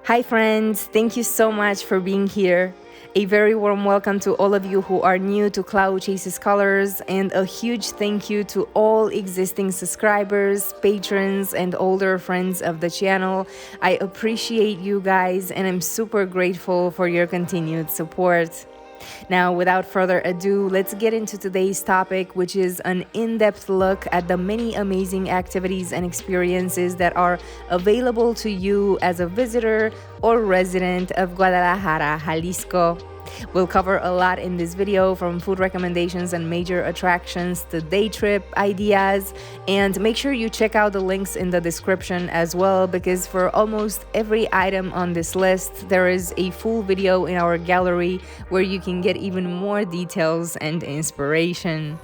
Hi, friends. Thank you so much for being here. A very warm welcome to all of you who are new to Cloud Chases Colors, and a huge thank you to all existing subscribers, patrons, and older friends of the channel. I appreciate you guys, and I'm super grateful for your continued support. Now, without further ado, let's get into today's topic, which is an in-depth look at the many amazing activities and experiences that are available to you as a visitor or resident of Guadalajara, Jalisco. We'll cover a lot in this video, from food recommendations and major attractions to day trip ideas, and make sure you check out the links in the description as well, because for almost every item on this list there is a full video in our gallery where you can get even more details and inspiration.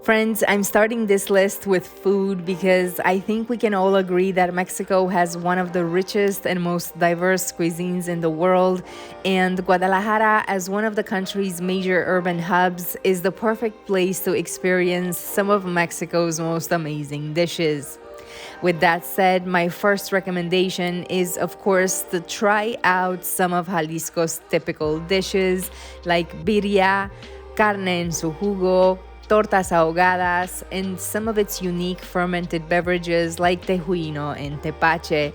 Friends, I'm starting this list with food because I think we can all agree that Mexico has one of the richest and most diverse cuisines in the world, and Guadalajara, as one of the country's major urban hubs, is the perfect place to experience some of Mexico's most amazing dishes. With that said, my first recommendation is, of course, to try out some of Jalisco's typical dishes like birria, carne en su jugo, tortas ahogadas, and some of its unique fermented beverages like tejuino and tepache.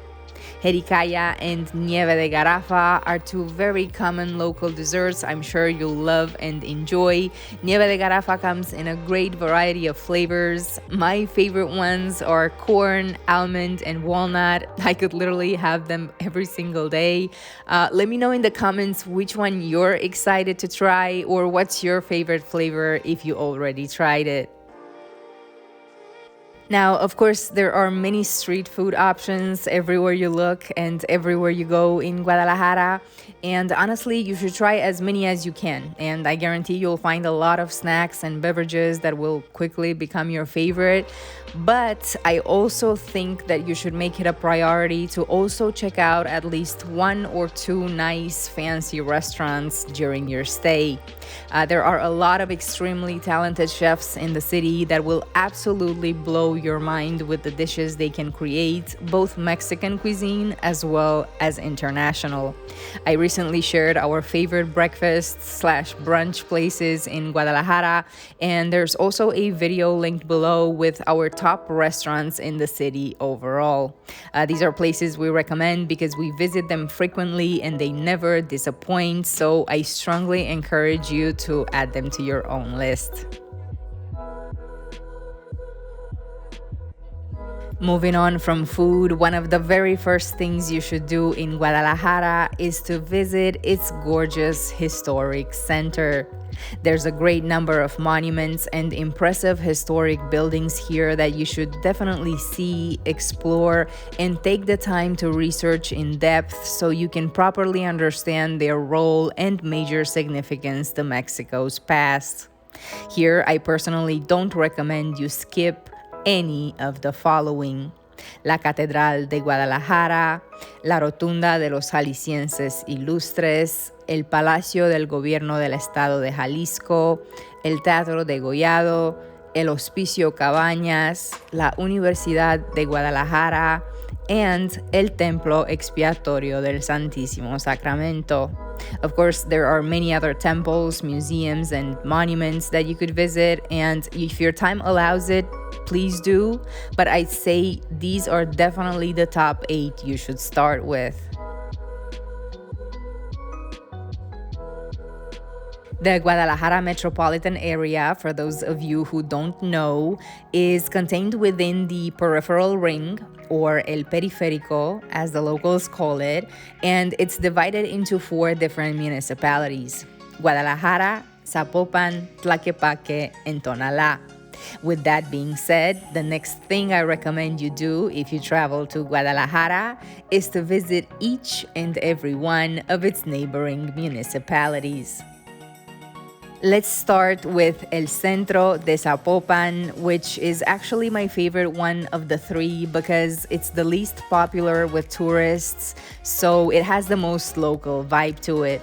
Jericaya and nieve de garrafa are two very common local desserts I'm sure you'll love and enjoy. Nieve de garrafa comes in a great variety of flavors. My favorite ones are corn, almond, and walnut. I could literally have them every single day. Let me know in the comments which one you're excited to try, or what's your favorite flavor if you already tried it. Now, of course, there are many street food options everywhere you look and everywhere you go in Guadalajara. And honestly, you should try as many as you can. And I guarantee you'll find a lot of snacks and beverages that will quickly become your favorite. But I also think that you should make it a priority to also check out at least one or two nice fancy restaurants during your stay. There are a lot of extremely talented chefs in the city that will absolutely blow your mind with the dishes they can create, both Mexican cuisine as well as international. I recently shared our favorite breakfast/brunch places in Guadalajara, and there's also a video linked below with our top restaurants in the city overall. These are places we recommend because we visit them frequently and they never disappoint, so I strongly encourage you to add them to your own list. Moving on from food, one of the very first things you should do in Guadalajara is to visit its gorgeous historic center. There's a great number of monuments and impressive historic buildings here that you should definitely see, explore, and take the time to research in depth so you can properly understand their role and major significance to Mexico's past. Here, I personally don't recommend you skip any of the following: la Catedral de Guadalajara, la Rotunda de los Jaliscienses Ilustres, el Palacio del Gobierno del Estado de Jalisco, el Teatro de Gollado, el Hospicio Cabañas, la Universidad de Guadalajara, and el Templo Expiatorio del Santísimo Sacramento. Of course, there are many other temples, museums, and monuments that you could visit, and if your time allows it, please do, but I'd say these are definitely the top 8 you should start with. The Guadalajara metropolitan area, for those of you who don't know, is contained within the peripheral ring, or El Periférico, as the locals call it, and it's divided into 4 different municipalities: Guadalajara, Zapopan, Tlaquepaque, and Tonalá. With that being said, the next thing I recommend you do if you travel to Guadalajara is to visit each and every one of its neighboring municipalities. Let's start with El Centro de Zapopan, which is actually my favorite one of the 3 because it's the least popular with tourists, so it has the most local vibe to it.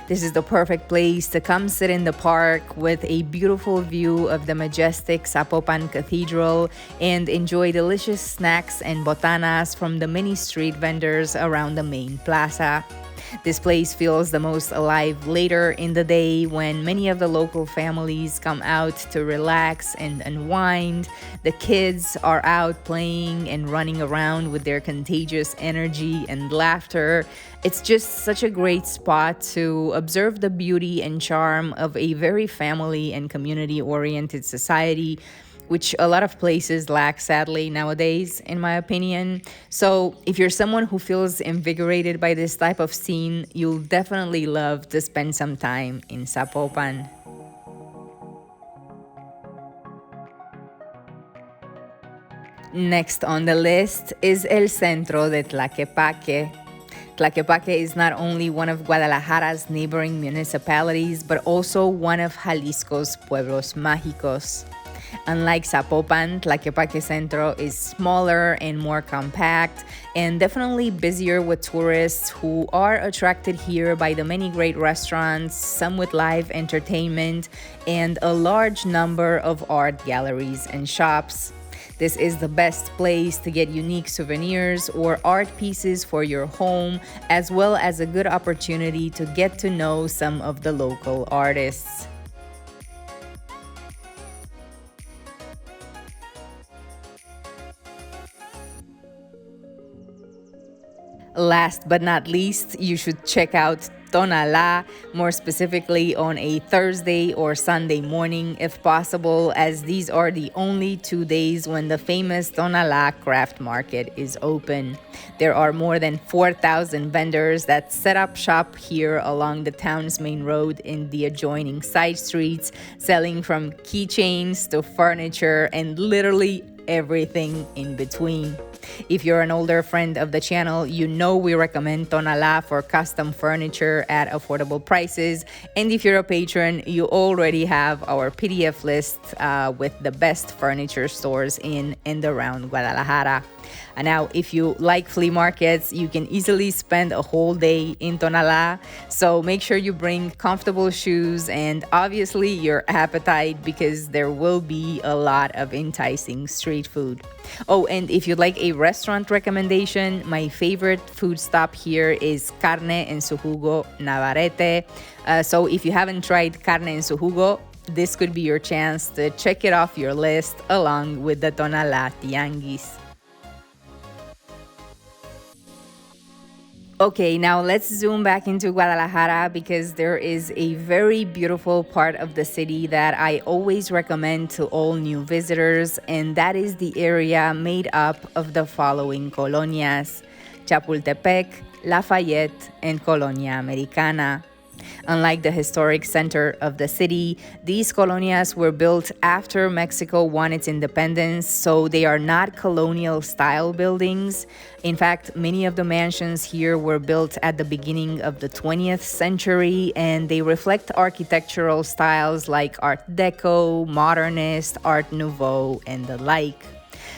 This is the perfect place to come sit in the park with a beautiful view of the majestic Zapopan Cathedral and enjoy delicious snacks and botanas from the many street vendors around the main plaza. This place feels the most alive later in the day when many of the local families come out to relax and unwind. The kids are out playing and running around with their contagious energy and laughter. It's just such a great spot to observe the beauty and charm of a very family and community-oriented society, which a lot of places lack sadly nowadays, in my opinion. So if you're someone who feels invigorated by this type of scene, you'll definitely love to spend some time in Zapopan. Next on the list is El Centro de Tlaquepaque. Tlaquepaque is not only one of Guadalajara's neighboring municipalities, but also one of Jalisco's pueblos mágicos. Unlike Zapopan, Tlaquepaque Centro is smaller and more compact and definitely busier with tourists who are attracted here by the many great restaurants, some with live entertainment, and a large number of art galleries and shops. This is the best place to get unique souvenirs or art pieces for your home, as well as a good opportunity to get to know some of the local artists. Last but not least, you should check out Tonalá, more specifically on a Thursday or Sunday morning if possible, as these are the only 2 days when the famous Tonalá craft market is open. There are more than 4,000 vendors that set up shop here along the town's main road in the adjoining side streets, selling from keychains to furniture and literally everything in between. If you're an older friend of the channel, you know we recommend Tonalá for custom furniture at affordable prices. And if you're a patron, you already have our PDF list with the best furniture stores in and around Guadalajara. And now, if you like flea markets, you can easily spend a whole day in Tonalá. So make sure you bring comfortable shoes and obviously your appetite, because there will be a lot of enticing street food. Oh, and if you'd like a restaurant recommendation, my favorite food stop here is Carne en su Jugo Navarrete. So if you haven't tried Carne en su Jugo, this could be your chance to check it off your list along with the Tonalá Tianguis. Okay, now let's zoom back into Guadalajara, because there is a very beautiful part of the city that I always recommend to all new visitors, and that is the area made up of the following colonias: Chapultepec, Lafayette, and Colonia Americana. Unlike the historic center of the city, these colonias were built after Mexico won its independence, so they are not colonial style buildings. In fact, many of the mansions here were built at the beginning of the 20th century, and they reflect architectural styles like Art Deco, Modernist, Art Nouveau, and the like.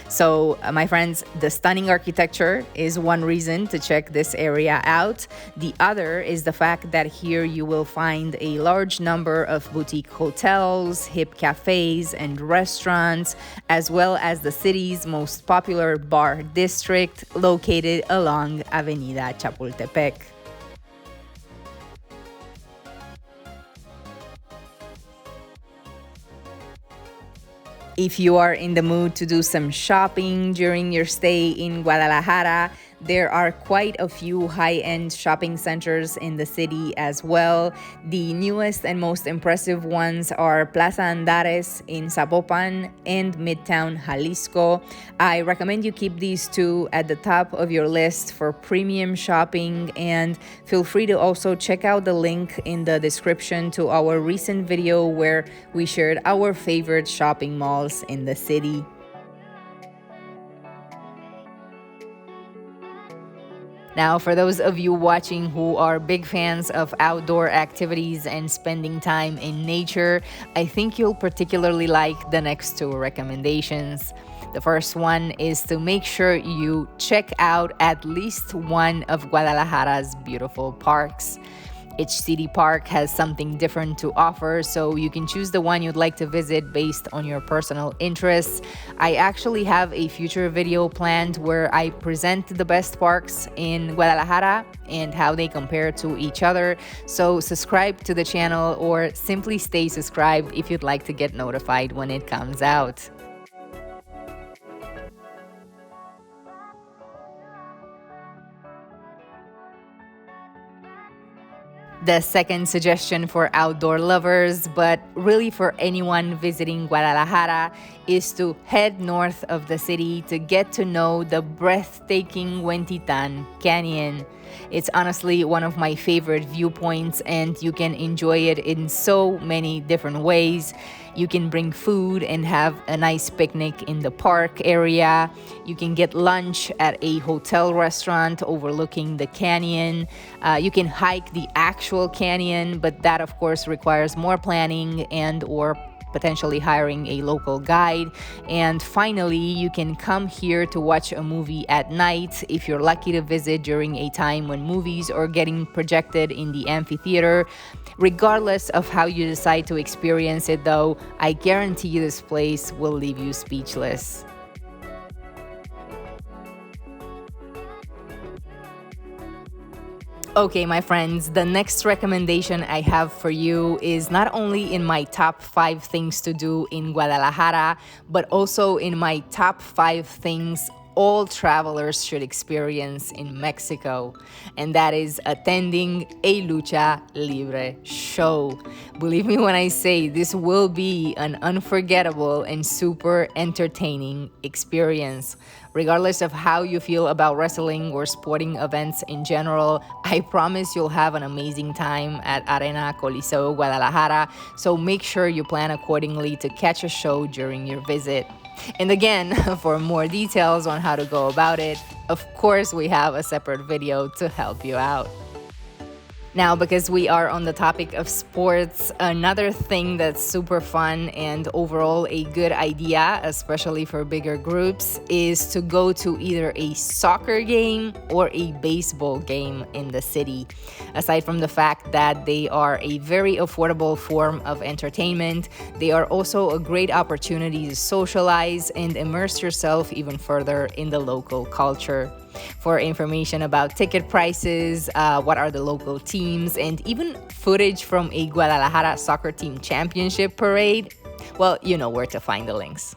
So, my friends, the stunning architecture is one reason to check this area out. The other is the fact that here you will find a large number of boutique hotels, hip cafes, and restaurants, as well as the city's most popular bar district located along Avenida Chapultepec. If you are in the mood to do some shopping during your stay in Guadalajara, there are quite a few high-end shopping centers in the city as well. The newest and most impressive ones are Plaza Andares in Zapopan and Midtown Jalisco. I recommend you keep these two at the top of your list for premium shopping, and feel free to also check out the link in the description to our recent video where we shared our favorite shopping malls in the city. Now, for those of you watching who are big fans of outdoor activities and spending time in nature, I think you'll particularly like the next two recommendations. The first one is to make sure you check out at least one of Guadalajara's beautiful parks. Each city park has something different to offer, so you can choose the one you'd like to visit based on your personal interests. I actually have a future video planned where I present the best parks in Guadalajara and how they compare to each other. So subscribe to the channel or simply stay subscribed if you'd like to get notified when it comes out. The second suggestion for outdoor lovers, but really for anyone visiting Guadalajara, is to head north of the city to get to know the breathtaking Huentitan Canyon. It's honestly one of my favorite viewpoints, and you can enjoy it in so many different ways. You can bring food and have a nice picnic in the park area. You can get lunch at a hotel restaurant overlooking the canyon. You can hike the actual canyon, but that of course requires more planning and or potentially hiring a local guide. And finally, you can come here to watch a movie at night if you're lucky to visit during a time when movies are getting projected in the amphitheater. Regardless of how you decide to experience it though, I guarantee this place will leave you speechless. Okay, my friends, the next recommendation I have for you is not only in my top 5 things to do in Guadalajara, but also in my top 5 things all travelers should experience in Mexico, and that is attending a lucha libre show. Believe me when I say this will be an unforgettable and super entertaining experience. Regardless of how you feel about wrestling or sporting events in general, I promise you'll have an amazing time at Arena Coliseo Guadalajara, so make sure you plan accordingly to catch a show during your visit. And again, for more details on how to go about it, of course we have a separate video to help you out. Now, because we are on the topic of sports, another thing that's super fun and overall a good idea, especially for bigger groups, is to go to either a soccer game or a baseball game in the city. Aside from the fact that they are a very affordable form of entertainment, they are also a great opportunity to socialize and immerse yourself even further in the local culture. For information about ticket prices, what are the local teams, and even footage from a Guadalajara soccer team championship parade, well, you know where to find the links.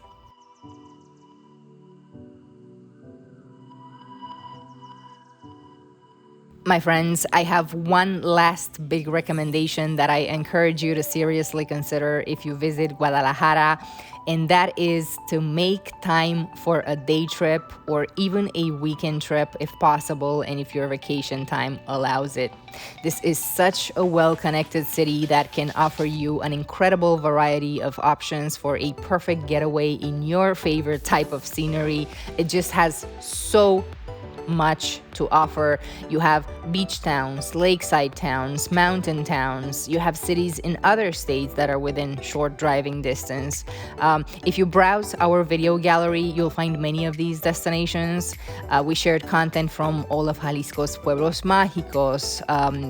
My friends, I have one last big recommendation that I encourage you to seriously consider if you visit Guadalajara, and that is to make time for a day trip or even a weekend trip if possible and if your vacation time allows it. This is such a well-connected city that can offer you an incredible variety of options for a perfect getaway in your favorite type of scenery. It just has so much to offer. You have beach towns, lakeside towns, mountain towns. You have cities in other states that are within short driving distance. If you browse our video gallery, you'll find many of these destinations. We shared content from all of Jalisco's pueblos mágicos,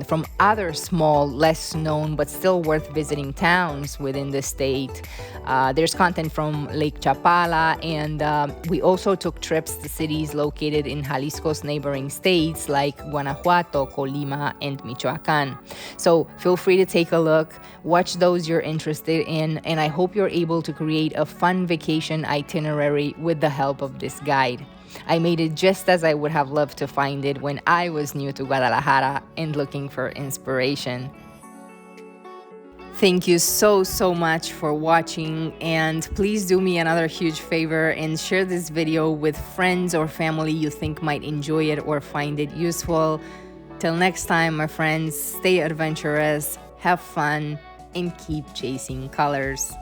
from other small, less known, but still worth visiting towns within the state. There's content from Lake Chapala, and we also took trips to cities located in Jalisco's neighboring states like Guanajuato, Colima, and Michoacán. So feel free to take a look, watch those you're interested in, and I hope you're able to create a fun vacation itinerary with the help of this guide. I made it just as I would have loved to find it when I was new to Guadalajara and looking for inspiration. Thank you so much for watching, and please do me another huge favor and share this video with friends or family you think might enjoy it or find it useful. Till next time, my friends, stay adventurous, have fun, and keep chasing colors.